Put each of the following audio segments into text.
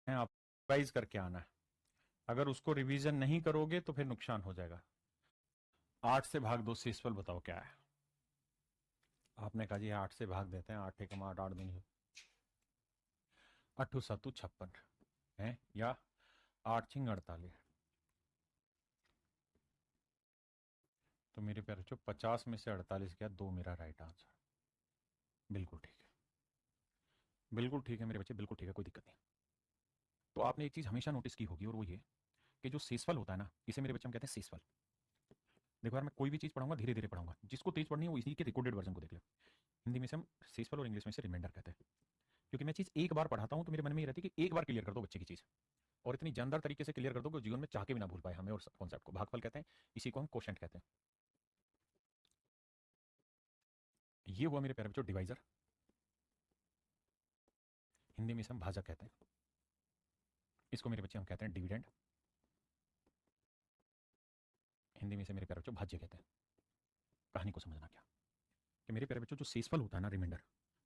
हैं, आप रिवाइज करके आना है। अगर उसको रिवीजन नहीं करोगे तो फिर नुकसान हो जाएगा। 8 से भाग दो, शेषफल बताओ क्या है। आपने कहा जी 8 से भाग देते हैं, 8 एकम 8, 8 दूनी 8 7 56 है, या 8 छिंग 48। तो मेरे प्यारे बच्चों 50 में से 48 गया, 2 मेरा राइट आंसर। बिल्कुल ठीक है, बिल्कुल ठीक है मेरे बच्चे, बिल्कुल ठीक है, कोई दिक्कत नहीं। तो आपने एक चीज हमेशा नोटिस की होगी, और वो ये कि जो शेषफल होता है ना, इसे मेरे बच्चे हम कहते हैं शेषफल। देखो यार, मैं कोई भी चीज पढ़ाऊंगा धीरे धीरे पढ़ाऊंगा, जिसको तेज पढ़नी है वो इसी के रिकॉर्डेड वर्जन को देख ले। हिंदी में से हम शेषफल और इंग्लिश में से रिमाइंडर कहते हैं। क्योंकि मैं चीज एक बार पढ़ाता हूं तो मेरे मन में ये रहती है कि एक बार क्लियर कर दो बच्चे की चीज, और इतनी जानदार तरीके से क्लियर कर दो कि जीवन में चाह के भी ना भूल पाए हमें और कॉन्सेप्ट को। भागफल कहते हैं, इसी को हम क्वोशंट कहते हैं। ये हुआ मेरे प्यारे बच्चों डिवाइजर, हिंदी में से हम भाजक कहते हैं। इसको मेरे बच्चे हम कहते हैं डिविडेंड, हिंदी में से मेरे प्यारे बच्चों भाज्य कहते हैं। कहानी को समझना क्या कि मेरे प्यारे बच्चों जो शेषफल होता है ना, रिमाइंडर,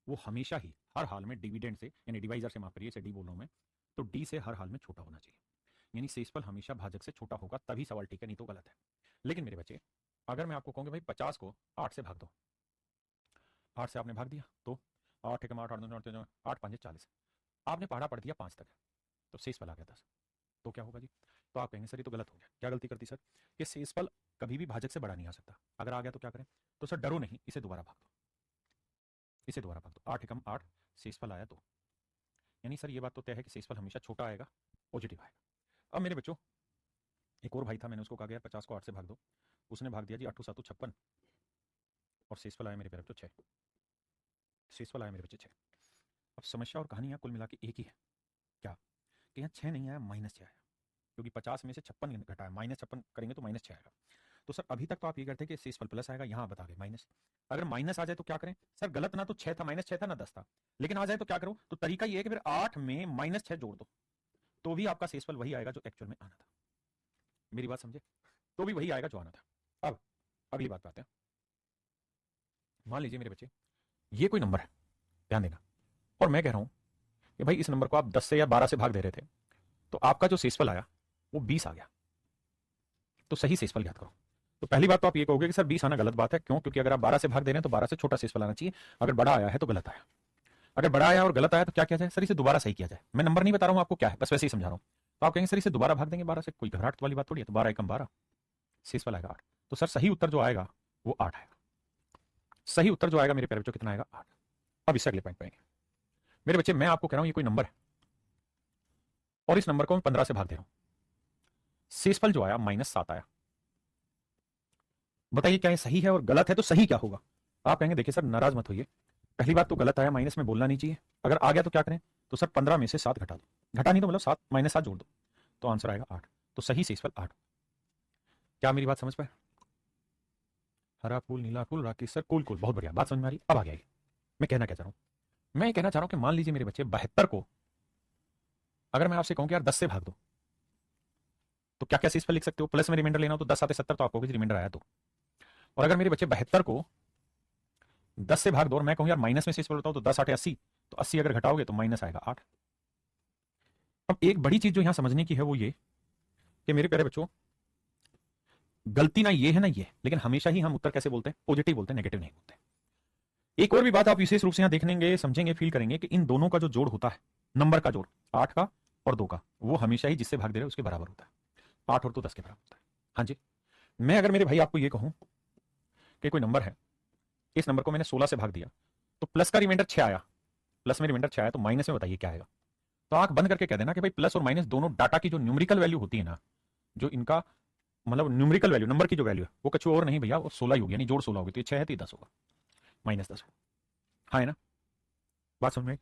वो हमेशा ही हर हाल में डिविडेंड से, यानी डिवाइजर से, माफ करिए, इसे डी बोल रहा हूं मैं, तो डी से हर हाल में छोटा होना चाहिए। यानी शेषफल हमेशा भाजक से छोटा होगा, तभी सवाल ठीक है, नहीं तो गलत है। लेकिन मेरे बच्चे, अगर मैं आपको कहूंगा भाई 50 को 8 से भाग दो, 8 से आपने भाग दिया तो 8 एकम 8, 8 दूनी 8, 8 5 40, आपने पढ़ा पढ़ दिया 5 तक, तो शेषफल आ गया 10। तो क्या होगा जी? तो आप कहेंगे सर ये तो गलत हो गया। क्या गलती करती सर? ये शेषफल कभी भी भाजक से बड़ा नहीं आ सकता। अगर आ गया तो क्या करें? तो सर डरो नहीं, इसे दोबारा भाग दो, इसे दोबारा भाग दो। 8 एकम 8, शेषफल आया 2। यानी सर ये बात तो तय है कि शेषफल हमेशा छोटा आएगा, पॉजिटिव आएगा। अब मेरे बच्चों, एक और भाई था, मैंने उसको कहा गया 50 को 8 से भाग दो, उसने भाग दिया जी 8 7 56, और शेषफल आया मेरे प्यारे बच्चों 6। शेषफल आया मेरे बच्चे 6। अब समस्या और कहानी यहाँ कुल मिला के एक ही है। क्या? कि यहाँ 6 नहीं आया, -6 आया, क्योंकि 50 में से 56 घटाया, -56 करेंगे तो -6 आएगा। तो सर अभी तक तो आप ये कहते हैं कि शेषफल प्लस आएगा, यहाँ बता गए माइनस। अगर माइनस आ जाए तो क्या करें? सर गलत ना तो 6 था, -6 था, ना 10 था, लेकिन आ जाए तो क्या करो? तो तरीका ये है कि फिर 8 में -6 जोड़ दो, तो भी आपका शेषफल वही आएगा जो एक्चुअल में आना था। मेरी बात समझे? तो भी वही आएगा जो आना था। अब अगली बात पे आते हैं। मान लीजिए मेरे बच्चे, ये कोई नंबर है, ध्यान देना, और मैं कह रहा हूं कि भाई इस नंबर को आप 10 से या 12 से भाग दे रहे थे, तो आपका जो शेषफल आया वो 20 आ गया। तो सही शेषफल ज्ञात करो। तो पहली बात तो आप ये कहोगे कि सर 20 आना गलत बात है। क्यों? क्योंकि अगर आप 12 से भाग दे रहे हैं तो 12 से छोटा शेषफल आना चाहिए। अगर बड़ा आया है तो गलत आया। अगर बड़ा आया और गलत आया तो क्या किया जाए? सर इसे दोबारा सही किया जाए। मैं नंबर नहीं बता रहा हूं आपको क्या है, बस वैसे ही समझा रहा हूं। तो आप कहेंगे सर इसे दोबारा भाग देंगे 12 से, कोई घबराहट वाली बात थोड़ी है। तो 12 एकम 12, शेषफल आएगा 8। तो सर सही उत्तर जो आएगा वो 8 आएगा। सही उत्तर जो आएगा मेरे प्यारे बच्चों कितना आएगा? 8। अब इससे अगले पॉइंट पे आएंगे। मेरे बच्चे, मैं आपको कह रहा हूं ये कोई नंबर है, और इस नंबर को मैं 15 से भाग दे रहा हूं, शेषफल जो आया -7 आया। बताइए क्या ये सही है? और गलत है तो सही क्या होगा? आप कहेंगे देखिए सर नाराज मत होइए, पहली बात तो गलत आया, माइनस में बोलना नहीं चाहिए। अगर आ गया तो क्या करें? तो सर 15 में से 7 घटा दो, घटा नहीं तो मतलब 7 -7 जोड़ दो, तो आंसर आएगा 8। तो सही शेषफल 8। क्या मेरी बात समझ पाए? हरा फूल, नीला फूल, राकेश सर कूल कूल, बहुत बढ़िया, बात समझ में आ रही। अब आ गया। मैं कहना क्या चाह रहा हूं? मैं कहना चाह रहा हूं कि मान लीजिए मेरे बच्चे 72 को अगर मैं आपसे कहूं कि यार 10 से भाग दो, तो क्या क्या शेषफल लिख सकते हो? प्लस में रिमाइंडर लेना हो तो 10 आते 70, तो आपको रिमाइंडर आया तो। और अगर मेरे बच्चे 72 को 10 से भाग दो और मैं कहूं यार माइनस में शेषफल बताओ, तो 10 8 80, तो 80 अगर घटाओगे तो माइनस आएगा 8। अब एक बड़ी चीज जो यहां समझने की है वो ये कि मेरे प्यारे बच्चों, गलती ना ये है ना ये, लेकिन हमेशा ही हम उत्तर कैसे बोलते हैं? पॉजिटिव बोलते हैं, नेगेटिव नहीं बोलते। एक और भी बात आप विशेष रूप से यहां देखनेंगे, समझेंगे, फील करेंगे कि इन दोनों का जो जोड़ होता है, नंबर का जोड़ 8 का और 2 का, वो हमेशा ही जिससे भाग दे रहे हैं उसके बराबर होता है। 8 और 2 10 के बराबर होता है। हाँ जी। मैं अगर मेरे भाई आपको ये कहूं कि कोई नंबर है, इस नंबर को मैंने 16 से भाग दिया, तो प्लस का रिमाइंडर 6 आया, प्लस में रिमाइंडर 6 आया, तो माइनस में बताइए क्या आएगा? तो आंख बंद करके कह देना कि भाई प्लस और माइनस दोनों डाटा की जो न्यूमेरिकल वैल्यू होती है ना, जो इनका मतलब न्यूमेरिकल वैल्यू, नंबर की जो वैल्यू है, वो कुछ और नहीं भैया, वो 16 ही होगी, यानी जोड़ 16 होगी। तो ये 6 है तो ये 10 होगा, -10। हाँ है ना? बात समझ में आई?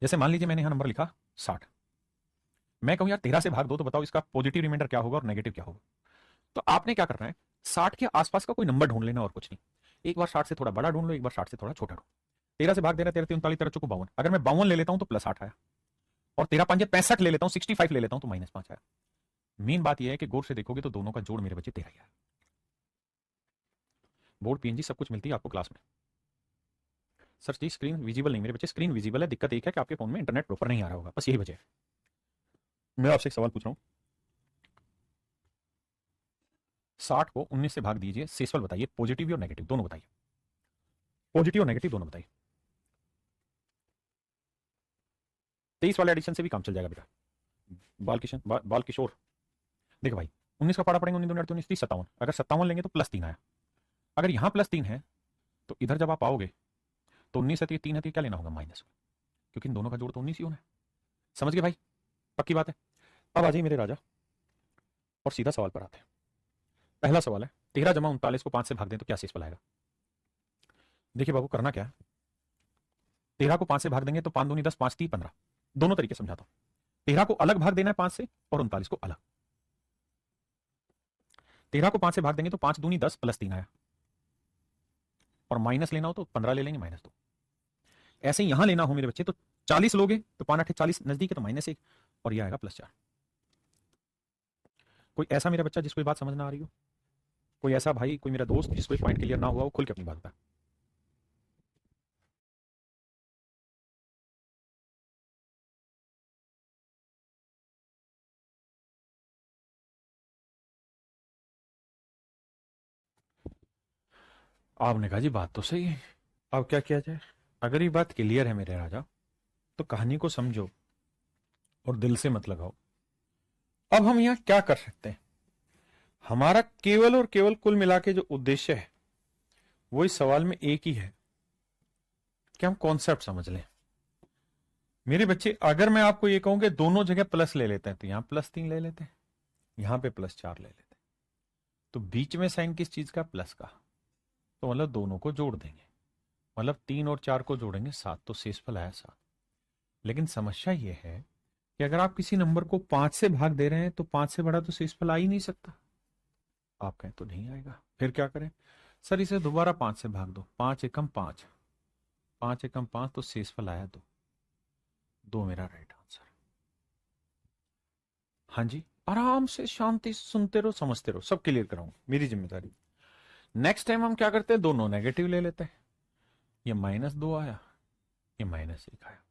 जैसे मान लीजिए मैंने यहां नंबर लिखा 60, मैं कहूं यार 13 से भाग दो, तो बताओ इसका पॉजिटिव रिमाइंडर क्या होगा और नेगेटिव क्या होगा? तो आपने क्या करना है? 60 के आसपास का कोई नंबर ढूंढ लेना और कुछ नहीं। एक बार 60 से थोड़ा बड़ा ढूंढ लो, एक बार 60 से थोड़ा छोटा ढूंढ। 13 से भाग दे रहा है, 13 3 39, 13 चौको 52, अगर मैं 52 ले लेता हूं तो +8 आया, और 13 5 65 ले लेता हूं, 65 ले लेता हूं तो -5 आया। मेन बात यह है कि गौर से देखोगे तो दोनों का जोड़ मेरे बच्चे 13 ही आया। बोर्ड पीएनजी सब कुछ मिलती है आपको क्लास में। सर जी स्क्रीन विजिबल नहीं मेरे बच्चे, स्क्रीन विजिबल है, दिक्कत एक है कि आपके फोन में इंटरनेट प्रॉपर नहीं आ रहा होगा, बस यही वजह है। मैं आपसे एक सवाल पूछ रहा हूँ, 60 को 19 से भाग दीजिए, शेषफल बताइए, पॉजिटिव और नेगेटिव दोनों बताइए, पॉजिटिव और नेगेटिव दोनों बताइए। 23 वाले एडिशन से भी काम चल जाएगा बेटा। बाल किशोर, देखो भाई, 19 का पारा पड़ेंगे, 19 दूनी 19 30 57, अगर 57 लेंगे तो +3 आया, अगर यहां +3 है तो इधर जब आप आओगे तो 19 है तो ये 3 है तो क्या लेना होगा माइनस, क्योंकि इन दोनों का जोड़ तो 19 ही होना है। समझ गए भाई, पक्की बात है। अब आ जाइए मेरे राजा और सीधा सवाल पर आते हैं। पहला सवाल है, 13 जमा 39 को 5 से भाग दें तो क्या शेषफल आएगा। देखिए बाबू, करना क्या है, 13 को 5 से भाग देंगे तो 5 दूनी 10, 5 3 15, दोनों तरीके समझाता हूं। 13 को अलग भाग देना है 5 से और 39 को अलग। 13 को 5 से भाग देंगे तो 5 दूनी 10 +3 आया, और माइनस लेना हो तो 15 ले लेंगे -2। ऐसे ही यहां लेना हो मेरे बच्चे तो 40 लोगे तो 5 8 40 नजदीक है तो -1, और ये आएगा +4। कोई ऐसा मेरा बच्चा जिसको ये बात समझ ना आ रही हो, कोई ऐसा भाई, कोई मेरा दोस्त जिसको एक पॉइंट क्लियर ना हुआ हो, खुल के अपनी बात बता। आपने कहा जी बात तो सही है, अब क्या किया जाए। अगर ये बात क्लियर है मेरे राजा तो कहानी को समझो और दिल से मत लगाओ। अब हम यहां क्या कर सकते हैं, हमारा केवल और केवल कुल मिला के जो उद्देश्य है वो इस सवाल में एक ही है कि हम कॉन्सेप्ट समझ लें। मेरे बच्चे, अगर मैं आपको ये कहूं कि दोनों जगह प्लस ले लेते हैं तो यहां +3 ले लेते हैं, यहां पे +4 ले लेते हैं, तो बीच में साइन किस चीज का, प्लस का, तो मतलब दोनों को जोड़ देंगे, मतलब 3 और 4 को जोड़ेंगे 7, तो शेषफल आया 7। लेकिन समस्या यह है कि अगर आप किसी नंबर को 5 से भाग दे रहे हैं तो 5 से बड़ा तो शेषफल आ ही नहीं सकता। आप कहें तो नहीं आएगा, फिर क्या करें, सर इसे दोबारा 5 से भाग दो, 5 एकम 5, 5 एकम 5, तो शेषफल आया 2, 2 मेरा राइट आंसर। हाँ जी, आराम से शांति से सुनते रहो, समझते रहो, सब क्लियर कराऊंगा, मेरी जिम्मेदारी। नेक्स्ट टाइम हम क्या करते हैं, दोनों नेगेटिव ले लेते हैं, ये -2 आया, ये -1 आया,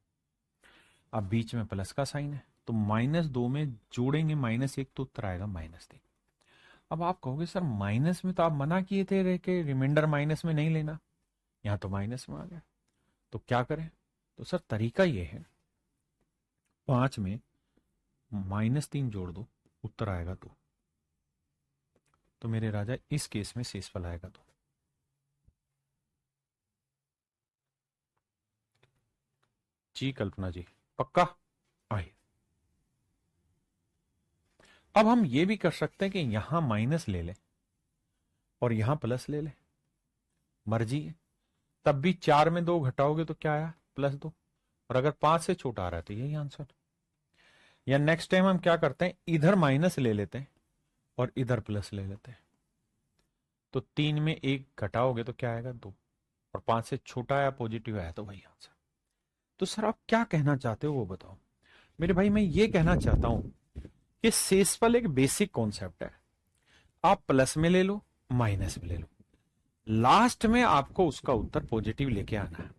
अब बीच में प्लस का साइन है तो -2 में जोड़ेंगे -1 तो उत्तर आएगा -3। अब आप कहोगे सर माइनस में तो आप मना किए थे रे के रिमाइंडर माइनस में नहीं लेना, यहां तो माइनस में आ गया, तो क्या करें। तो सर तरीका ये है, 5 में -3 जोड़ दो, उत्तर आएगा 2, तो मेरे राजा इस केस में शेषफल आएगा 2। जी कल्पना जी, पक्का। आइए, अब हम ये भी कर सकते हैं कि यहां माइनस ले ले और यहां प्लस ले ले, मर्जी है, तब भी 4 में 2 घटाओगे तो क्या आया, +2, और अगर 5 से छोटा आ रहा है तो यही आंसर। या नेक्स्ट टाइम हम क्या करते हैं, इधर माइनस ले लेते हैं और इधर प्लस ले लेते हैं, तो 3 में 1 घटाओगे तो क्या आएगा, 2, और 5 से छोटा आया पॉजिटिव आया तो वही आंसर। तो सर आप क्या कहना चाहते हो वो बताओ। मेरे भाई मैं ये कहना चाहता हूं कि शेषफल एक बेसिक कॉन्सेप्ट है, आप प्लस में ले लो, माइनस में ले लो, लास्ट में आपको उसका उत्तर पॉजिटिव लेके आना है।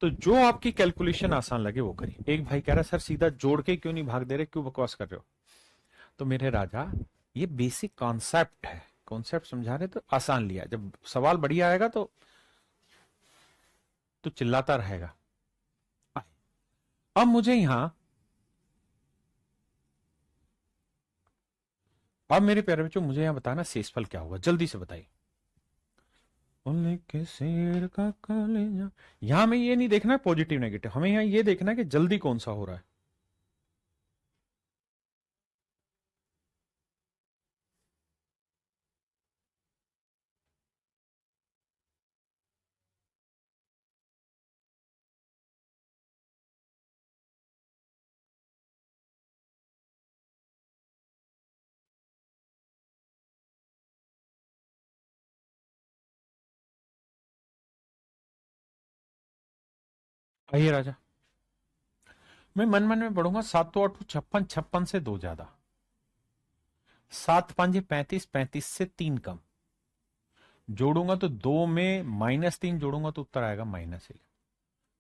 तो जो आपकी कैलकुलेशन आसान लगे वो करिए। एक भाई कह रहा है सर सीधा जोड़ के क्यों नहीं भाग दे रहे, क्यों बकवास कर रहे हो। तो मेरे राजा ये बेसिक कॉन्सेप्ट है, कॉन्सेप्ट समझा रहे तो आसान लिया, जब सवाल बढ़िया आएगा तो चिल्लाता रहेगा। अब मुझे यहां, अब मेरे प्यारे बच्चों मुझे यहां बताना शेषफल क्या होगा, जल्दी से बताइए। के शेर का कलेजा, यहां में ये नहीं देखना है पॉजिटिव नेगेटिव, हमें यहां ये देखना है कि जल्दी कौन सा हो रहा है। आइए राजा, मैं मन मन में पढ़ूंगा, 7 तो 8 56, 56 से 2 ज्यादा, 7 5 35, 35 से 3 कम, जोड़ूंगा तो 2 में -3 जोड़ूंगा तो उत्तर आएगा -1,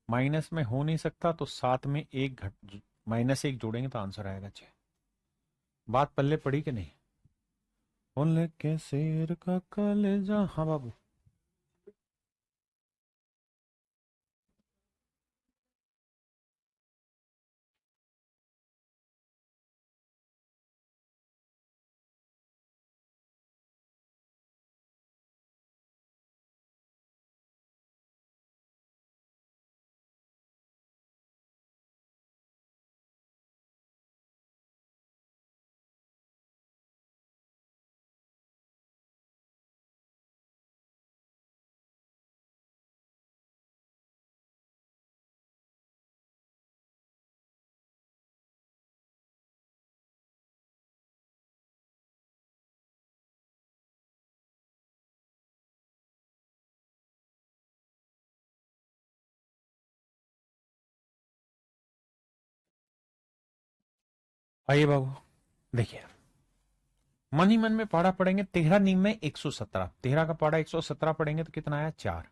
माइनस में हो नहीं सकता तो 7 में 1 घट -1 जोड़ेंगे तो आंसर आएगा 6। बात पल्ले पड़ी कि नहीं? बोले के शेर का कलेजा। हाँ बाबू। आइए बाबू, देखिए, मन ही मन में पढ़ा पढ़ेंगे। 13 नीम में 117, 13 का पढ़ा 117 पढ़ेंगे तो कितना आया? 4।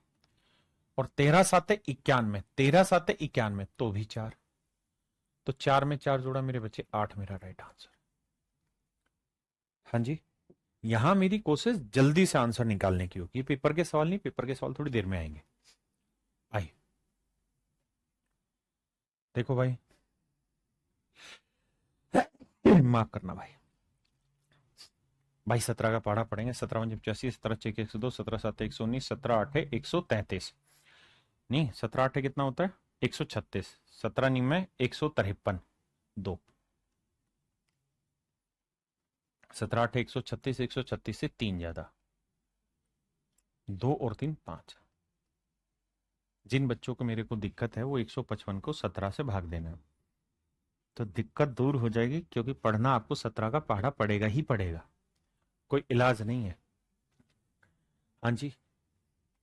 और 13 साते 91, 13 साते 91 तो भी 4। तो 4 में 4 जोड़ा मेरे बच्चे 8, मेरा राइट आंसर। हाँ जी। यहां मेरी कोशिश जल्दी से आंसर निकालने की होगी। पेपर के सवाल नहीं, पेपर के सवाल थोड़ी देर में आएंगे। आइए देखो भाई, माफ करना भाई। भाई 17 का पढ़ा पढ़ेंगे। 17 पंजे 85, 17 छः 102, 17 सात 119, 17 आठ 133। नहीं, 17 आठ कितना होता है? 136। 17 निम में 153, 2। 17 आठ 136, 136 से 3 ज्यादा, 2 और 3 5। जिन बच्चों को मेरे को दिक्कत है वो 155 को 17 से भाग देना है, तो दिक्कत दूर हो जाएगी, क्योंकि पढ़ना आपको 17 का पढ़ा पड़ेगा ही पड़ेगा, कोई इलाज नहीं है। हाँ जी।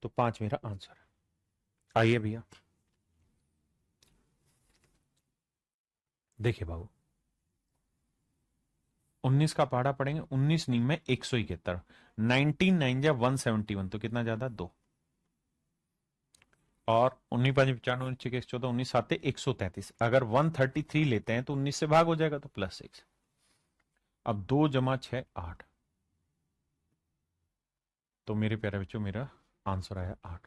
तो 5 मेरा आंसर है। आइए भैया, देखिए बाबू, 19 का पहाड़ा पड़ेंगे। 19 नीम में 171, 19 9 जा 171, तो कितना ज्यादा? 2। और 19 5 95, 19 6 14, 19 7 133। अगर 133 लेते हैं तो 19 से भाग हो जाएगा, तो +6। अब 2 जमा 6 8, तो मेरे प्यारे बच्चों मेरा आंसर आया 8।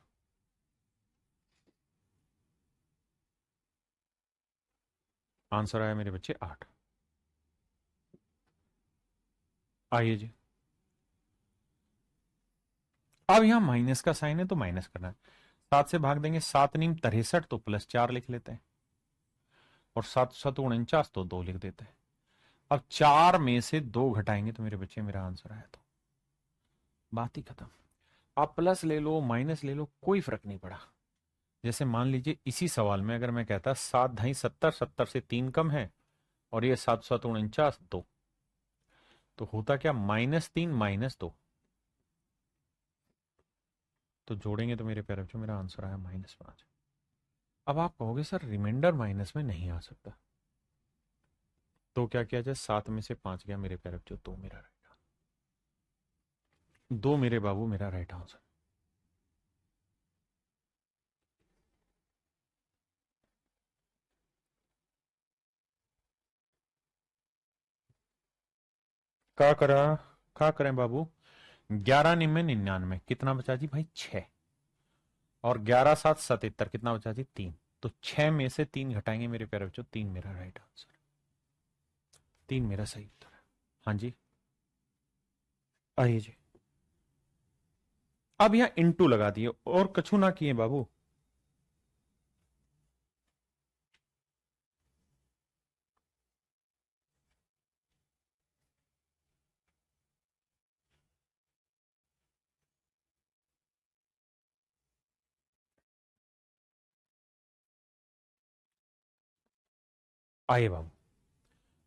आंसर आया मेरे बच्चे 8। आइए जी, अब यहां माइनस का साइन है तो माइनस करना है। 7 से भाग देंगे, 7 नीम 63, तो +4 लिख लेते हैं। और 7 7 49, तो 2 लिख देते हैं। अब 4 में से 2 घटाएंगे तो मेरे बच्चे मेरा आंसर आया, तो बात ही खत्म। आप प्लस ले लो माइनस ले लो, कोई फर्क नहीं पड़ा। जैसे मान लीजिए इसी सवाल में अगर मैं कहता 7 ढाई 70, 70 से 3 कम है, और ये 7 7 49 2, तो होता क्या? -3 -2, तो जोड़ेंगे तो मेरे प्यारे बच्चों मेरा आंसर आया -5। अब आप कहोगे सर रिमाइंडर माइनस में नहीं आ सकता, तो क्या किया जाए? 7 में से 5 गया मेरे प्यारे बच्चों, 2 मेरा राइट। 2 मेरे बाबू मेरा राइट आंसर। क्या करा? क्या करें बाबू? 11 निन्यानवे 99, कितना बचा जी भाई? 6। और 11 7 77, कितना बचा जी? 3। तो 6 में से 3 घटाएंगे मेरे प्यारे बच्चों, 3 मेरा राइट आंसर। 3 मेरा सही उत्तर है। हाँ जी। आइए जी, अब यहां इंटू लगा दिए और कछु ना किए बाबू। आइए बाबू,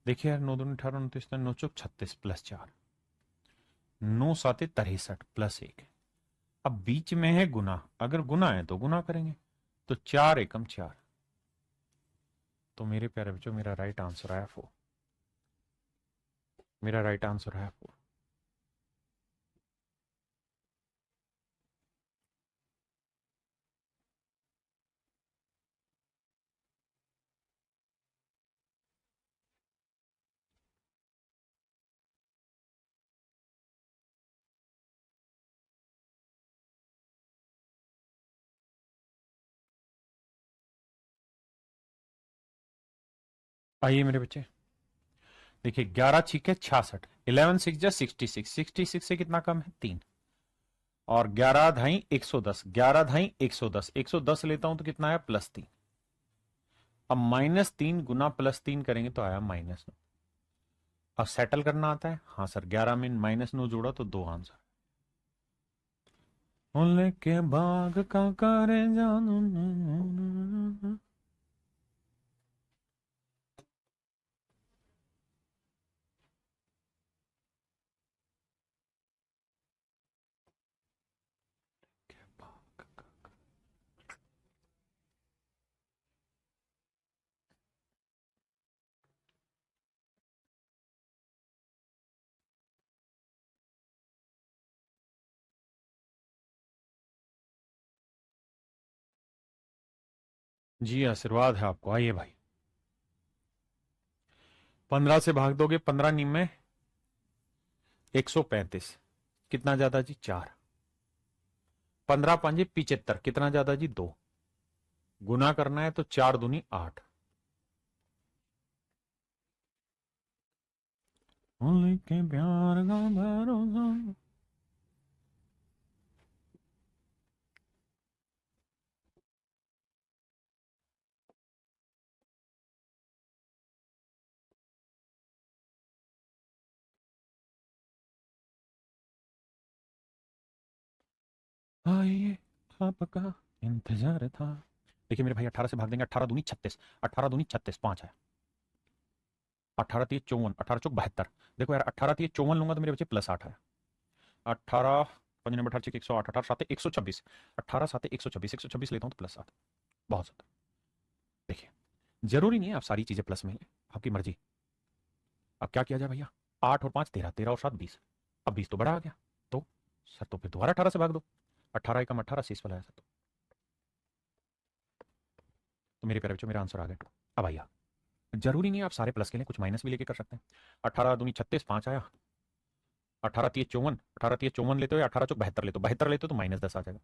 देखिए यार, 9 दूनी 18, 29 9 चौक 36 +4, 9 साते 63 +1। अब बीच में है गुना, अगर गुना है तो गुना करेंगे, तो 4 एकम 4, तो मेरे प्यारे बच्चों मेरा राइट आंसर आया 4। मेरा राइट आंसर आया 4। आइए मेरे बच्चे, देखिए 11 छीके 66, 11 सिक्स जा 66, 66 से कितना कम है 3, और 11 ढाई 110, 11 ढाई 110, 110 लेता हूं तो कितना आया +3। अब -3 गुना +3 करेंगे तो आया -9। अब सेटल करना आता है, हाँ सर 11 में -9 जोड़ा तो 2 आंसर। के बाग का करे जानू। जी आशीर्वाद है आपको। आइए भाई, 15 से भाग दोगे 15 नीम में 135, कितना ज्यादा जी 4, 15 पांजे 75, कितना ज्यादा जी 2, गुना करना है तो 4 दूनी 8। के प्यार का भरोसा। आइए आपका इंतजार था। देखिए मेरे भाई 18 से भाग देंगे, 18 दूनी 36, 18 दूनी 36, 5 है, 18 3 54, 18 चौक 72। देखो यार 18 3 54 लूंगा तो मेरे बच्चे +8 है। 18 5 नंबर 18 108, 18 7 126, 18 7 126, 126 लेता हूँ तो +7, बहुत ज्यादा। देखिए जरूरी नहीं है आप सारी चीजें प्लस में लें, आपकी मर्जी। अब क्या किया जाए भैया, 8 और 5 13, 13 और 7 20, अब 20 तो बड़ा आ गया, तो सर तो फिर दोबारा 18 से भाग दो, 18 एकम 18 शेष वाला है सर। तो मेरे प्यारे बच्चों मेरा आंसर आ गया। अब भैया जरूरी नहीं है आप सारे प्लस के लिए, कुछ माइनस भी लेके कर सकते हैं। 18 दूनी 36, 5 आया, 18 3 54, 18 3 54 लेते हो या 18 चौक 72 लेते हो, 72 लेते हो तो -10 आ जाएगा,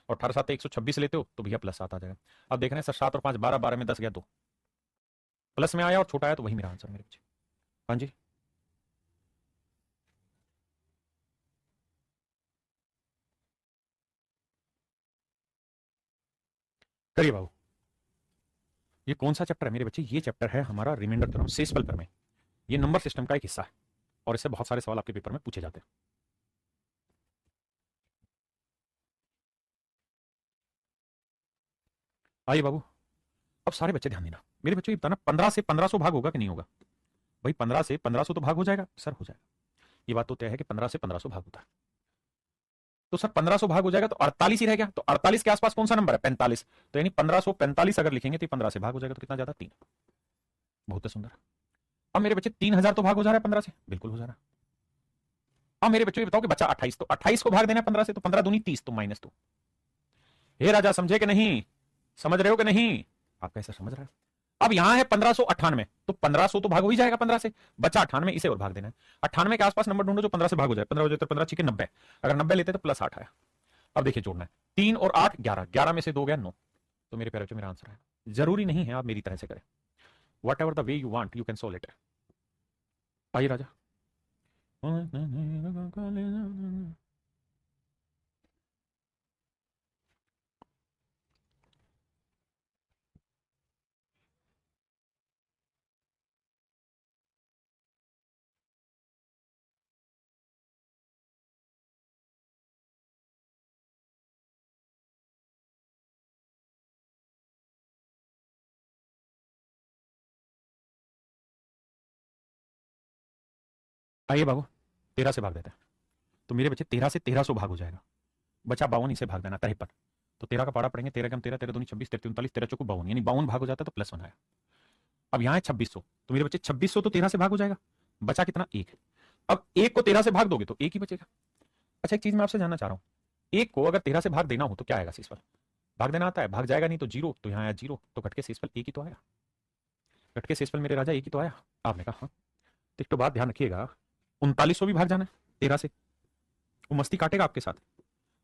और 18 7 126 लेते हो तो भैया +7 आ जाएगा। अब देख रहे हैं सर 7 और 5 12, 12 में 10 गया 2, प्लस में आया और छोटा आया तो वही मेरा आंसर मेरे बच्चे। हाँ जी करिए बाबू। ये कौन सा चैप्टर है मेरे बच्चे, ये चैप्टर है हमारा रिमाइंडर थ्योरम, शेषफल प्रमेय। ये नंबर सिस्टम का एक हिस्सा है और इससे बहुत सारे सवाल आपके पेपर में पूछे जाते हैं। आइए बाबू, अब सारे बच्चे ध्यान देना मेरे बच्चों, ये बताना 15 से 1500 भाग होगा कि नहीं होगा। भाई 15 से 1500 तो भाग हो जाएगा सर, हो जाएगा। ये बात तो तय है कि 15 से 1500 भाग होता है, तो सर 1500 भाग हो जाएगा तो 48 ही रह गया, तो 48 के आसपास कौन सा नंबर है 45, तो यानी 1545 अगर लिखेंगे तो 15 से भाग हो जाएगा, तो कितना ज्यादा 3। बहुत सुंदर। अब मेरे बच्चे 3000 तो भाग हो जा रहा है 15 से, बिल्कुल हो जा रहा है। अब मेरे बच्चों ये बताओ कि बच्चा 28, तो 28 को भाग देना है 15 से, तो 15 दूनी 30 तो -2। हे राजा समझे कि नहीं, समझ रहे हो कि नहीं, आप कैसे समझ रहे हो। अब यहां है 1598, तो 1500 तो भाग हो ही जाएगा 15 से, बचा 98, इसे और भाग देना है। 98 के आसपास नंबर ढूंढो जो 15 से भाग हो जाए, 15 हो जाए तो 15 ठीक है 90, अगर 90 लेते तो +8 आया। अब देखिए जोड़ना है, 3 और 8 11, 11 में से 2 गया 9, तो मेरे प्यारे बच्चों मेरा आंसर है। जरूरी नहीं है आप मेरी तरह से करें, what ever the way you want you can solve it. आइए राजा। आइए बाबू, 13 से भाग देते हैं, तो मेरे बच्चे 13 से 1300 भाग हो जाएगा, बचा 52, इसे भाग देना 53, तो 13 का पारा पड़ेंगे, 13 कम 13, 13 दूनी 26, 13 39, 13 चौको 52, यानी 52 भाग हो जाता है तो +1 आया। अब यहाँ है 2600, तो मेरे बच्चे 2600 तो 13 से भाग हो जाएगा, बचा कितना 1। अब 1 को 13 से भाग दोगे तो 1 ही बचेगा। अच्छा एक चीज मैं आपसे जानना चाह रहा हूँ, 1 को अगर 13 से भाग देना हो तो क्या आएगा शेषफल, भाग देना आता है, भाग जाएगा नहीं तो 0, तो यहाँ आया 0, तो घट के शेषफल 1 ही तो आया, घट के शेषफल मेरे राजा 1 ही तो आया। आपने कहा हाँ, तो एक तो बात ध्यान रखिएगा, 3900 भी भाग जाना है 13 से, वो मस्ती काटेगा आपके साथ,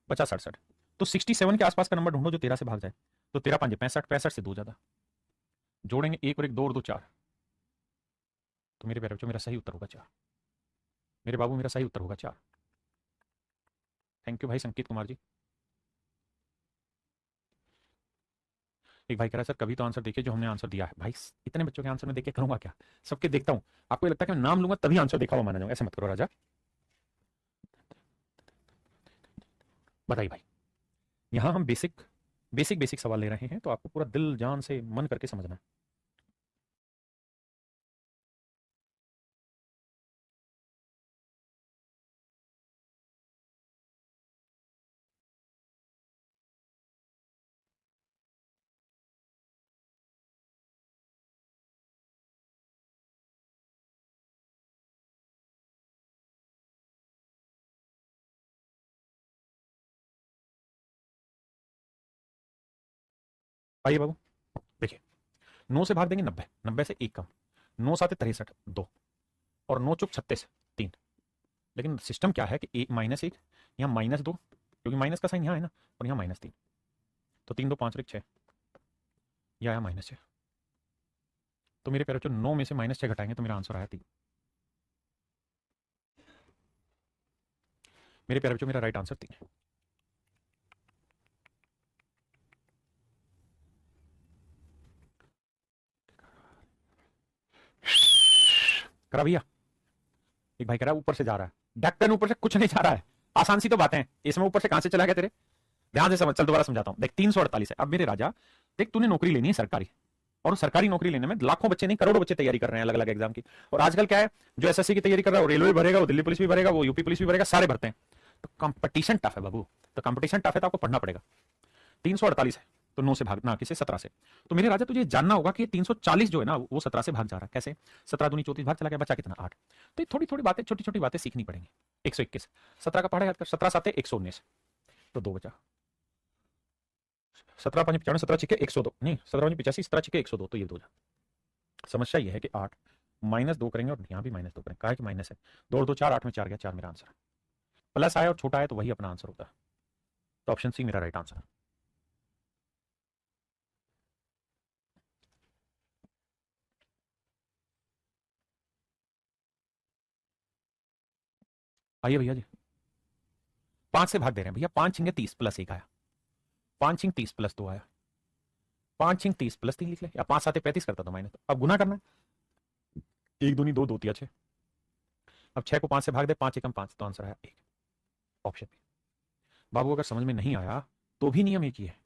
बचा 67, तो 67 के आसपास का नंबर ढूंढो जो 13 से भाग जाए, तो 13 5 65, 65 से 2 ज्यादा, जोड़ेंगे 1 और 1 2 और 2 4, तो मेरे प्यारे बच्चों मेरा सही उत्तर होगा 4। मेरे बाबू मेरा सही उत्तर होगा 4। थैंक यू भाई संकेत कुमार जी। एक भाई कह रहा है सर कभी तो आंसर देखिए जो हमने आंसर दिया है। भाई इतने बच्चों के आंसर में देख के करूंगा क्या, सबके देखता हूं। आपको ये लगता है कि मैं नाम लूंगा तभी आंसर देखा हुआ माना जाऊंगा, ऐसे मत करो राजा। बताइए भाई, यहां हम बेसिक बेसिक बेसिक सवाल ले रहे हैं, तो आपको पूरा दिल जान से मन करके समझना है। आइए बाबू, देखिए 9 से भाग देंगे 90, 90 से 1 कम, 9 सात 63 2, और 9 चुक 36 3। लेकिन सिस्टम क्या है कि एक -1 यहाँ -2, क्योंकि माइनस का साइन यहाँ है ना, और यहाँ -3, तो 3 2 5 6, यह आया -6। तो मेरे प्यारे बच्चों 9 में से -6 घटाएंगे तो मेरा आंसर आया 3। मेरे प्यारे बच्चों मेरा राइट आंसर 3 है। करा भैया। एक भाई कह रहा है ऊपर से जा रहा है, ढक्कन ऊपर से कुछ नहीं जा रहा है। आसान सी तो बातें हैं, इसमें ऊपर से कहां से चला गया तेरे? ध्यान से समझ, चल दोबारा समझाता हूं। देख 348 है। अब मेरे राजा देख, तूने नौकरी लेनी है सरकारी, और सरकारी नौकरी लेने में लाखों बच्चे नहीं करोड़ों बच्चे तैयारी कर रहे हैं अलग अलग एग्जाम की। और आजकल क्या है, जो एसएससी की तैयारी कर रहा है वो रेलवे भरेगा, वो दिल्ली पुलिस भी भरेगा, वो यूपी पुलिस भी भरेगा, सारे भरते हैं। तो कंपटीशन टफ है बाबू, तो कंपटीशन टफ है तो आपको पढ़ना पड़ेगा। 348 है तो 9 से भागना, किसे 17 से। तो मेरे राजा तुझे जानना होगा कि 340 जो है ना वो 17 से भाग जा रहा है। कैसे? 17 दूनी 34 भाग चला गया, बचा कितना 8। तो थोड़ी थोड़ी बातें, छोटी छोटी बातें सीखनी पड़ेंगी। 121, 17 का पढ़ा याद कर, 17 सात 119, तो 2 बचा। 17 5 95, 17 छिके 102, नहीं 17 5 85, 17 छिके 102, तो ये 2 जा। समस्या ये है कि 8 -2 करेंगे और यहाँ भी -2 करेंगे, कहा है कि माइनस है। 2 और 2 4, 8 में 4 गया, 4 मेरा आंसर है। प्लस आया और छोटा आया तो वही अपना आंसर होता है। तो ऑप्शन सी मेरा राइट आंसर है। आइए भैया जी, 5 से भाग दे रहे हैं भैया। 5 छिंगे 30 प्लस 1 आया, 5 छिंग 30 प्लस 2 आया, 5 छिंग 30 प्लस 3 लिख ले, या 5 सात 35 करता तो माइनस। अब गुना करना है, 1 दूनी 2, 2 तिया 6। अब 6 को 5 से भाग दे, 5 एकम 5, तो आंसर आया 1, ऑप्शन बी। बाबू अगर समझ में नहीं आया तो भी नियम एक ही है,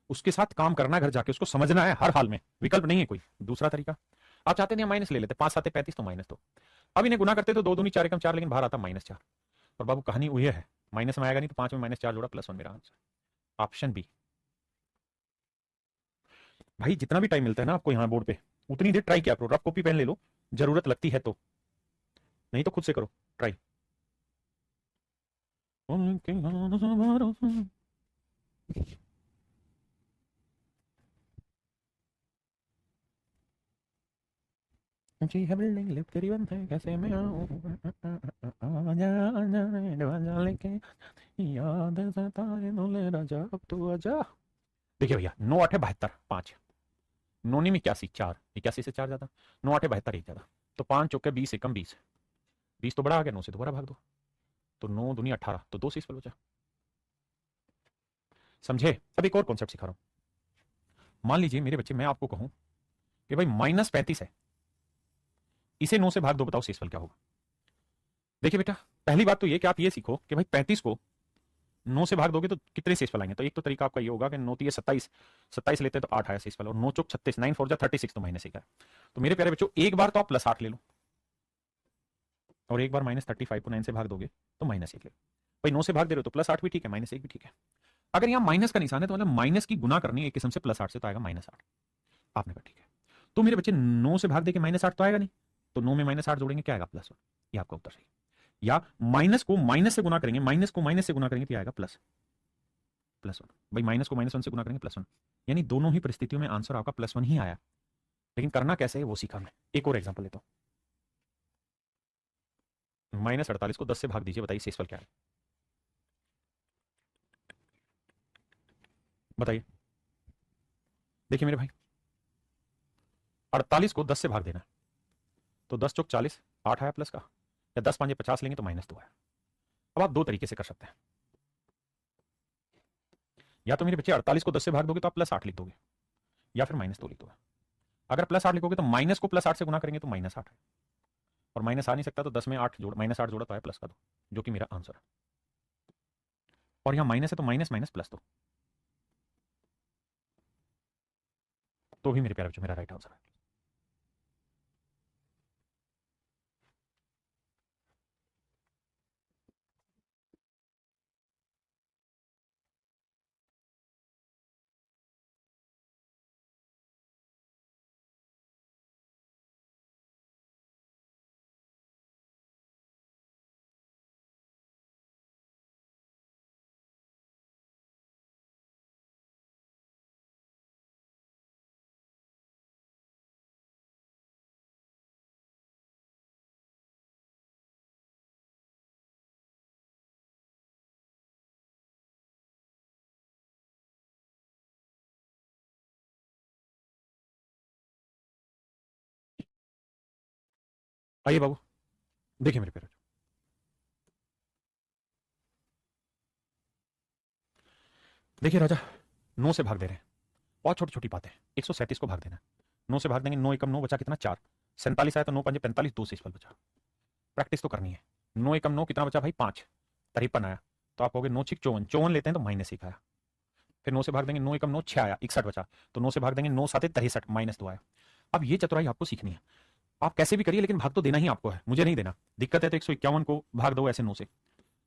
उसके साथ काम करना, घर जाके उसको समझना है हर हाल में, विकल्प नहीं है कोई दूसरा तरीका। आप चाहते नहीं माइनस ले लेते, 5 सात 35 तो -2। अब इन्हें गुना करते तो 2 दूनी 4 एकम 4, लेकिन बाहर आता -4। और बाबू कहानी वही है, माइनस में आएगा नहीं, तो 5 में -4 जोड़ा +1, मेरा आंसर ऑप्शन बी। भाई जितना भी टाइम मिलता है ना आपको यहाँ बोर्ड पे, उतनी देर ट्राई किया करो, रफ कॉपी पेन ले लो, जरूरत लगती है तो, नहीं तो खुद से करो ट्राई। जी है बिल्डिंग लिफ्ट तेरी बंद है, कैसे मैं आऊं, आजा आजा आजा लेके, याद सताए नूले राजा अब तू आजा। देखिए भैया 9 8 72, 5 9 में 81, 4 81 से 4 जाता, 9 8 72 1 जाता, तो 5 चौके 20 एकम 20, 20 तो बड़ा आ गया, 9 से दोबारा भाग दो, तो 9 दूनी 18, तो 2 से इस पर बचा। समझे? अब एक और कॉन्सेप्ट सिखा रहा हूं। मान लीजिए मेरे बच्चे, मैं आपको कहूं कि भाई -35 है, इसे 9 से भाग दो, बताओ शेषफल क्या होगा? देखिए बेटा, पहली बात तो ये कि आप ये सीखो कि भाई 35 को 9 से भाग दोगे तो कितने शेषफल आएंगे। तो एक तो तरीका आपका ये होगा कि 9 27, 27 लेते हैं तो 8 आया शेषफल, और 9 चौक 36, 9 4 जा 36, तो -1 है। तो मेरे प्यारे बच्चों एक बार तो आप +8 ले लो, और एक बार -35 को 9 से भाग दोगे तो -1 ले लो। भाई 9 से भाग दे रहे हो तो +8 भी ठीक है, -1 भी ठीक है। अगर यहाँ माइनस का निशान है तो मतलब माइनस की गुना करनी है एक किस्म से +8 से, तो आएगा -8। आपने कहा ठीक है। तो मेरे बच्चे 9 से भाग दे के -8 तो आएगा नहीं, तो 9 में -8 जोड़ेंगे, क्या आएगा? +1। ये आपका उत्तर सही। या माइनस को माइनस से गुना करेंगे, माइनस को माइनस से गुना करेंगे तो आएगा +1। भाई माइनस को -1 से गुना करेंगे +1, यानी दोनों ही परिस्थितियों में आंसर आपका +1 ही आया। लेकिन करना कैसे है वो सीखा हमने। एक और एग्जाम्पल लेता हूं, -48 को 10 से भाग दीजिए, बताइए शेषफल क्या है? बताइए। देखिए मेरे भाई, 48 को 10 से भाग देना है, तो 10 चौक 40, 8 आया प्लस का, या 10 5 50 लेंगे तो -2 आया। अब आप दो तरीके से कर सकते हैं, या तो मेरे बच्चे 48 को 10 से भाग दोगे तो आप +8 लिख दोगे, या फिर -2 लिख दोगे। अगर +8 लिखोगे तो माइनस को +8 से गुना करेंगे तो -8 है, और माइनस आ नहीं सकता तो 10 में 8 जोड़ -8 जोड़ा तो आया प्लस का 2, जो कि मेरा आंसर है। और यहाँ माइनस है तो माइनस माइनस +2, तो भी मेरे प्यारे बच्चों मेरा राइट आंसर है। आइए बाबू, देखिए मेरे प्यारे बच्चों, देखिए राजा 9 से भाग दे रहे हैं, बहुत छोटी छोटी बातें, 137 को भाग देना है, 9 से भाग देंगे, 9 एकम 9 बचा कितना 4, 47 आया तो 9 5 45, 2 से इस बचा। प्रैक्टिस तो करनी है। 9 एकम 9 कितना बचा भाई 5, 53 आया, तो आप कहोगे 9 6 54, 54 लेते हैं तो -1 आया। फिर 9 से भाग देंगे, 9 एकम 9 6 आया, 61 बचा, तो 9 से भाग देंगे, 9 7 63, -2 आया। अब ये चतुराई आपको सीखनी है, आप कैसे भी करिए लेकिन भाग तो देना ही आपको है, मुझे नहीं देना। दिक्कत है तो 151 को भाग दो ऐसे 9 से,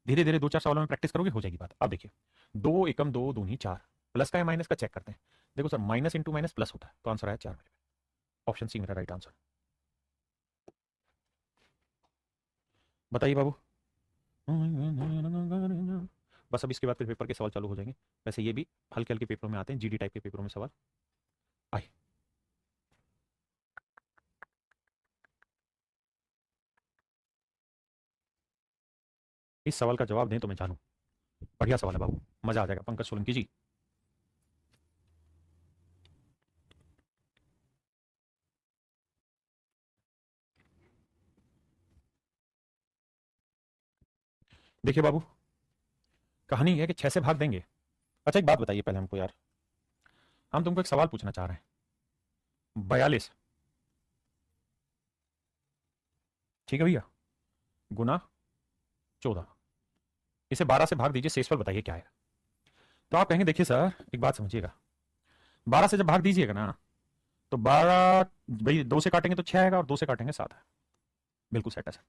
धीरे धीरे 2 4 सवालों में प्रैक्टिस करोगे हो जाएगी बात। अब देखिए 2 एकम 2 दूनी 4, प्लस का या माइनस का चेक करते हैं। देखो sir minus into minus plus होता है, तो आंसर आया 4 मेरे। ऑप्शन सी मेरा राइट आंसर। बताइए बाबू। बस अब इसके बाद फिर पेपर के सवाल चालू हो जाएंगे, वैसे ये भी हल्के हल्के पेपरों में आते हैं, जीडी टाइप के पेपरों में सवाल आए। इस सवाल का जवाब दें तो मैं जानूं। बढ़िया सवाल है बाबू, मजा आ जाएगा। पंकज सोलंकी जी, देखिए बाबू, कहानी यह है कि 6 से भाग देंगे। अच्छा एक बात बताइए पहले हमको यार, हम तुमको एक सवाल पूछना चाह रहे हैं। 42, ठीक है भैया, गुना 14, इसे 12 से भाग दीजिए, शेषफल बताइए क्या है। तो आप कहेंगे देखिए सर एक बात समझिएगा, 12 से जब भाग दीजिएगा ना तो 12 भाई 2 से काटेंगे तो 6 आएगा, और 2 से काटेंगे 7 है, बिल्कुल सेट है सर।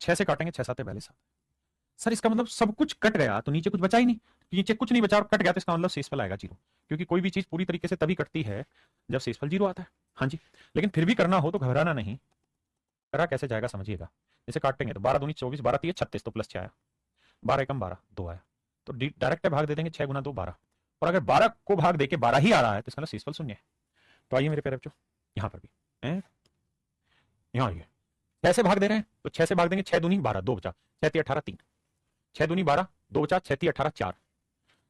6 से काटेंगे 6 7 42 7। सर इसका मतलब सब कुछ कट गया तो नीचे कुछ बचा ही नहीं, नीचे कुछ नहीं बचा और कट गया, तो इसका मतलब शेषफल आएगा 0, क्योंकि कोई भी चीज पूरी तरीके से तभी कटती है जब शेषफल 0 आता है। हाँ जी, लेकिन फिर भी करना हो तो घबराना नहीं। करा कैसे जाएगा समझिएगा, जैसे काटेंगे तो 12 दूनी 24, 12 3 36, तो प्लस 6 आया, 12 एकम 12 2 आया, तो डायरेक्ट भाग दे देंगे 6 गुना 2 12। और अगर 12 को भाग देके 12 ही आ रहा है तो इसका मतलब शेषफल 0 है। तो आइए मेरे प्यारे बच्चों, यहाँ पर भी यहाँ आइए, 6 से भाग दे रहे हैं तो 6 से भाग देंगे, 6 दूनी 12 2 बचा, 6 3 18 3, 6 दूनी 12 2 बचा, 6 3 18 4,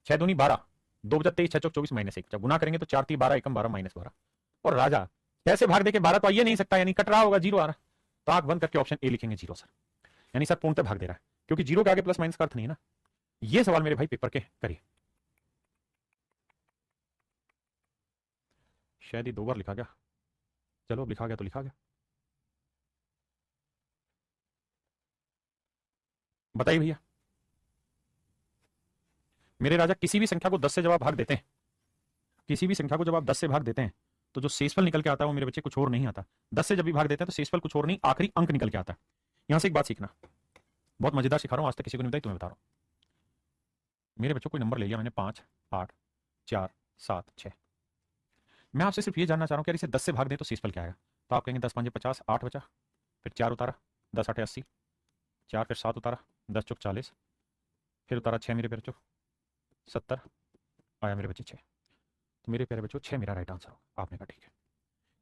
6 दूनी 12 2 बचा 23, 6 चौक 24 -1 बचा, गुना करेंगे तो 4 3 12 एकम 12 -12। और राजा 6 से भाग देके 12 तो आइए नहीं सकता, यानी कट रहा होगा, 0 आ रहा, तो आंख बंद करके ऑप्शन ए लिखेंगे 0 सर, यानी सर पूर्णतः भाग दे रहा है, क्योंकि 0 के आगे प्लस माइनस का अर्थ नहीं है ना। ये सवाल मेरे भाई पेपर के करिए। शायद ये 2 बार लिखा गया, चलो अब लिखा गया तो लिखा गया। बताइए भैया मेरे राजा, किसी भी संख्या को 10 से जब आप भाग देते हैं, किसी भी संख्या को जब आप 10 से भाग देते हैं तो जो शेषफल निकल के आता है वो मेरे बच्चे कुछ और नहीं आता। 10 से जब भी भाग देते हैं तो शेषफल कुछ और नहीं, आखिरी अंक निकल के आता है। यहां से एक बात सीखना, बहुत मजेदार सिखा रहा हूं, आज तक किसी को नहीं बताई, तुम्हें बता रहा हूं। मेरे बच्चों कोई नंबर ले लिया मैंने 5 8 4 7 6, मैं आपसे सिर्फ ये जानना चाह रहा हूं कि यार इसे 10 से भाग दें तो शेषफल क्या आएगा। तो आप कहेंगे 10 5 50, 8 बचा, फिर 4 उतारा, 10 8 80, 4 फिर 7 उतारा, 10 चौक 40, फिर उतारा 6 मेरे बच्चों 70, आया मेरे बच्चे 6। तो मेरे प्यारे बच्चों 6 मेरा राइट आंसर होगा। आपने कहा ठीक है,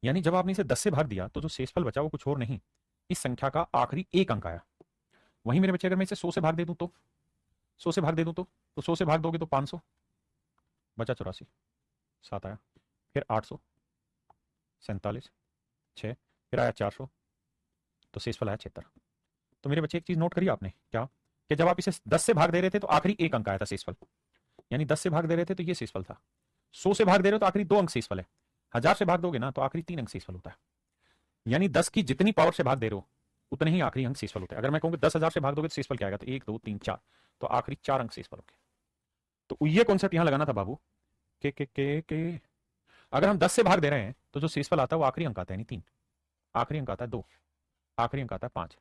यानी जब आपने इसे 10 से भाग दिया तो जो शेषफल बचा वो कुछ और नहीं, इस संख्या का आखिरी एक अंक आया। वहीं मेरे बच्चे अगर मैं इसे 100 से भाग दे दूं तो 100 से भाग दे दूं तो 100 से भाग दोगे तो 500 बचा, 84 7 आया, फिर 800 47 6, फिर आया 400 तो शेषफल आया 76। तो मेरे बच्चे एक चीज नोट करिए आपने, क्या कि जब आप इसे 10 से भाग दे रहे थे तो आखिरी एक अंक आया था शेषफल, यानी 10 से भाग दे रहे थे तो ये शेषफल था। 100 से भाग दे रहे हो तो आखिरी 2 अंक शेषफल है। 1000 से भाग दोगे ना तो आखिरी 3 अंक शेषफल होता है। यानी 10 की जितनी पावर से भाग दे रहे हो उतने ही आखिरी अंक शेषफल होते हैं। अगर मैं कहूंगा 10,000 से भाग दोगे तो शेषफल क्या आएगा, तो 1 2 3 4, तो आखिरी 4 अंक शेषफल होंगे। तो ये कॉन्सेप्ट यहां लगाना था बाबू के अगर हम 10 से भाग दे रहे हैं तो जो शेषफल आता है वो आखिरी अंक आता है, यानी 3, आखिरी अंक आता है 2, आखिरी अंक आता है 5,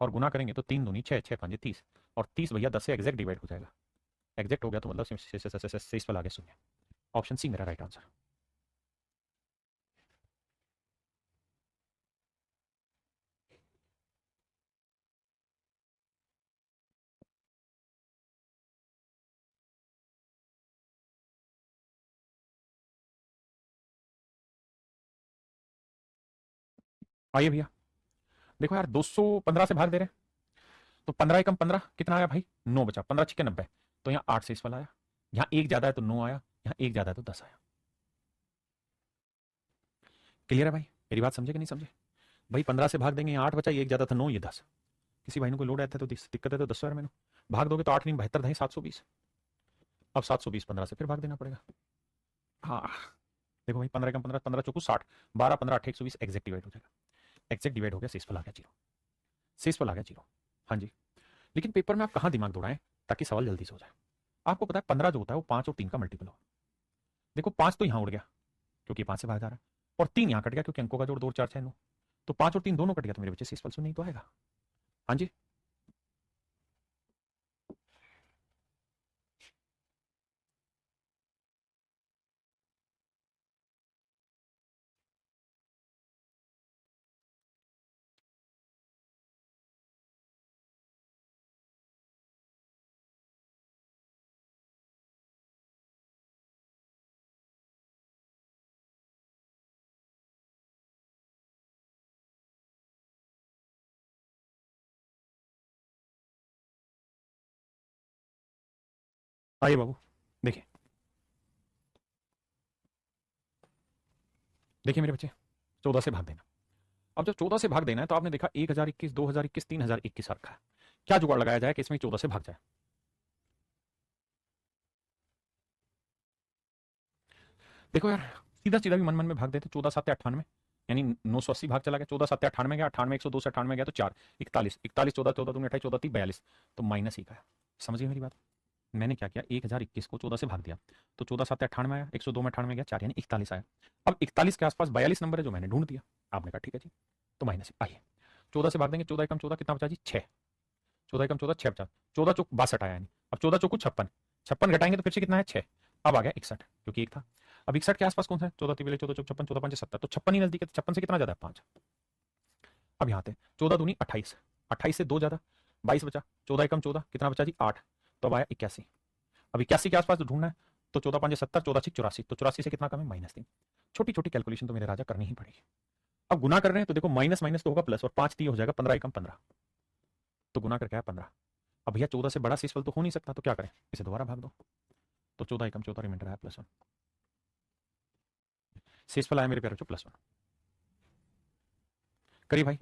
और गुना करेंगे तो 3 दूनी 6, 6 5 30, और 30 भैया 10 से एग्जैक्ट डिवाइड हो जाएगा। एग्जैक्ट हो गया तो मतलब शेषफल आगे 0। ऑप्शन सी मेरा राइट आंसर। आइए भैया, देखो यार 215 से भाग दे रहे हैं तो 15 एकम 15 कितना आया भाई, 9 बचा, 15 छिके 90, तो यहाँ 8 शेषफल आया। यहाँ एक ज्यादा है तो 9 आया, यहाँ एक ज्यादा है तो 10 आया। क्लियर है भाई, मेरी बात समझे कि नहीं समझे भाई? 15 से भाग देंगे, यहाँ 8 बचा, ये एक ज्यादा था 9, ये 10। किसी भाई को लोड आता है तो दिक्कत है तो 10 मैंने भाग दोगे तो 8 नहीं 72 720। अब 720 15 से फिर भाग देना पड़ेगा। हाँ देखो भाई 15 का 15, 15 चौको 60, 12 15 8 120, एग्जैक्ट डिवाइड हो जाएगा। एग्जैक्ट डिवाइड हो गया, शेषफल आ गया 0। शेषफल आ गया 0। हाँ जी, लेकिन पेपर में आप कहाँ दिमाग दौड़ाएं ताकि सवाल जल्दी से हो जाए। आपको पता है 15 जो होता है वो 5 और 3 का मल्टीपल हो। देखो 5 तो यहाँ उड़ गया क्योंकि 5 से भाग जा रहा है, और 3 यहाँ कट गया क्योंकि अंकों का जोड़ 2 4 6 9, तो 5 और 3 दोनों कट गया, तो मेरे बच्चे शेषफल 0 नहीं तो आएगा। हाँ जी, आइए बाबू, देखिए देखिए मेरे बच्चे, 14 से भाग देना। अब जब 14 से भाग देना है तो आपने देखा 1021 2021 3021 रखा है, क्या जुगाड़ लगाया जाए कि इसमें 14 से भाग जाए? देखो यार, सीधा सीधा भी मन मन में भाग देते, 14 7 98, यानी 980 भाग चला गया, 14 7 98 गया, 98 102 से 98 गया तो 4, 41 41 14 14 दूनी 28 14 30 42, तो माइनस ही का है। समझिए मेरी बात, मैंने क्या किया, 1021 को 14 से भाग दिया तो 14 7 98 आया, 102 में 98 गया 4, यानी 41 आया। अब 41 के आसपास 42 नंबर है जो मैंने ढूंढ दिया, आपने कहा ठीक है जी, तो माइनस आइए 14 से भाग देंगे, 14 एकम 14 कितना बचा जी 6, 14 एकम 14 6 बचा, 14 चौक 62 आया, यानी अब 14 चौको 56, 56 घटाएंगे तो फिर से कितना है 6, अब आ गया 61 क्योंकि एक था। अब 61 के आसपास कौन सा है, 14 तिबले 14 चौक 56 14 5 70, तो 56 ही नजदीक है, 56 से कितना ज्यादा है 5। अब यहाँ थे 14 दूनी 28, 28 से 2 ज्यादा 22 बचा, 14 एकम 14 कितना बचा जी 8, तो अब आया 81। अब 81 के आसपास ढूंढना है तो 14 5 70, 14 6 84, तो 84 से कितना कम है -3। छोटी छोटी कैलकुलेशन तो मेरे राजा करनी ही पड़ेगी। अब गुना कर रहे हैं तो देखो माइनस माइनस तो होगा प्लस, और 5 3 हो जाएगा 15 एकम 15, तो गुना करके आया 15। अब भैया 14 से बड़ा शेषफल तो हो नहीं सकता, तो क्या करें, इसे दोबारा भाग दो, तो 14 एकम 14 रिमाइंडर आया +1, शेषफल आया मेरे प्यारे बच्चों +1। करिए भाई,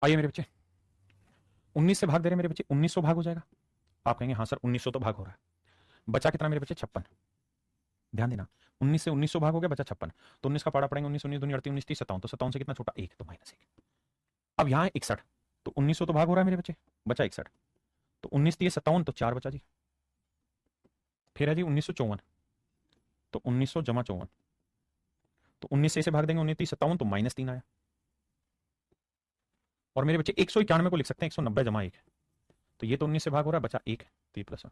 आइए मेरे बच्चे, 19 से भाग दे रहे हैं मेरे बच्चे, 1900 भाग हो जाएगा। आप कहेंगे हाँ सर 1900 तो भाग हो रहा है, बचा कितना मेरे बच्चे 56। ध्यान देना, 19 से 1900 भाग हो गया, बचा 56, तो 19 का पाड़ा पड़ेंगे, 19 19 दूनी 38 19 30 57, तो 57 से कितना छोटा 1, तो -1। अब यहाँ है 61, तो 1900 तो भाग हो रहा है मेरे बच्चे, बचा 61, तो 19 3 57, तो 4 बचा जी। फिर है जी 1954, तो 1900 जमा 54, तो 19 से भाग देंगे 19 30 57, तो -3 आया। और मेरे बच्चे 191 को लिख सकते हैं 190 जमा 1, तो ये तो 19 से भाग हो रहा है, बचा 1, तो ये +1।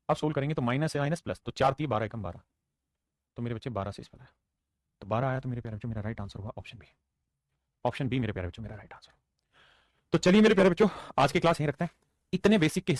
अब सोल्व करेंगे तो माइनस से माइनस प्लस, तो 4 3 12 एकम 12, तो मेरे बच्चे 12 से इस पर आया, तो 12 आया, तो मेरे प्यारे बच्चों मेरा राइट आंसर हुआ ऑप्शन बी। ऑप्शन बी मेरे प्यारे बच्चों मेरा राइट आंसर। तो चलिए मेरे प्यारे बच्चों, आज की क्लास यहीं रखते हैं। इतने बेसिक के